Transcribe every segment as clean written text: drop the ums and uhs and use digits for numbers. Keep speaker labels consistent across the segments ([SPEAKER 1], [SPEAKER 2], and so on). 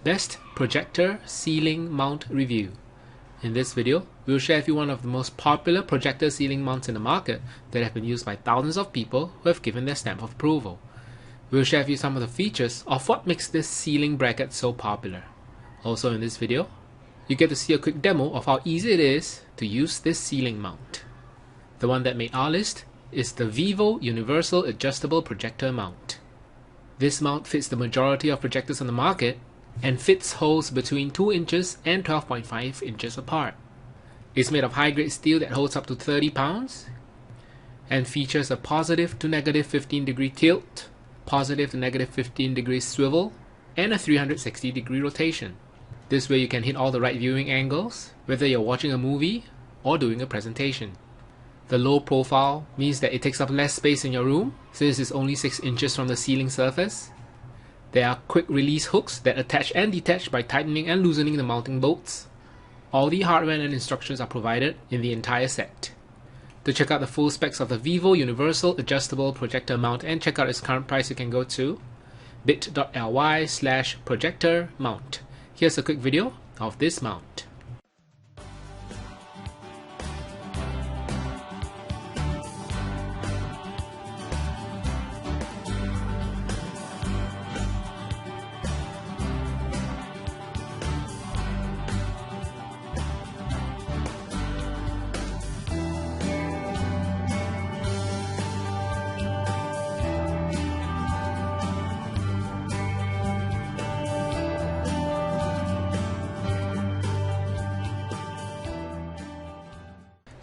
[SPEAKER 1] Best Projector Ceiling Mount Review. In this video, we will share with you one of the most popular projector ceiling mounts in the market that have been used by thousands of people who have given their stamp of approval. We will share with you some of the features of what makes this ceiling bracket so popular. Also in this video, you get to see a quick demo of how easy it is to use this ceiling mount. The one that made our list is the Vivo Universal Adjustable Projector Mount. This mount fits the majority of projectors on the market and fits holes between 2 inches and 12.5 inches apart. It's made of high-grade steel that holds up to 30 pounds and features a positive to negative 15-degree tilt, positive to negative 15-degree swivel, and a 360-degree rotation. This way you can hit all the right viewing angles, whether you're watching a movie or doing a presentation. The low profile means that it takes up less space in your room, since it's only 6 inches from the ceiling surface. There are quick release hooks that attach and detach by tightening and loosening the mounting bolts. All the hardware and instructions are provided in the entire set. To check out the full specs of the Vivo Universal Adjustable Projector Mount and check out its current price, you can go to bit.ly/projector mount. Here's a quick video of this mount.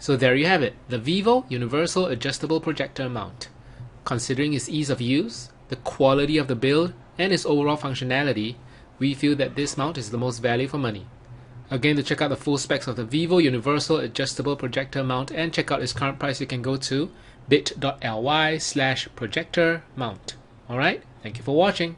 [SPEAKER 1] So there you have it, the Vivo Universal Adjustable Projector Mount. Considering its ease of use, the quality of the build, and its overall functionality, we feel that this mount is the most value for money. Again, to check out the full specs of the Vivo Universal Adjustable Projector Mount and check out its current price, you can go to bit.ly/projector mount. Alright, thank you for watching.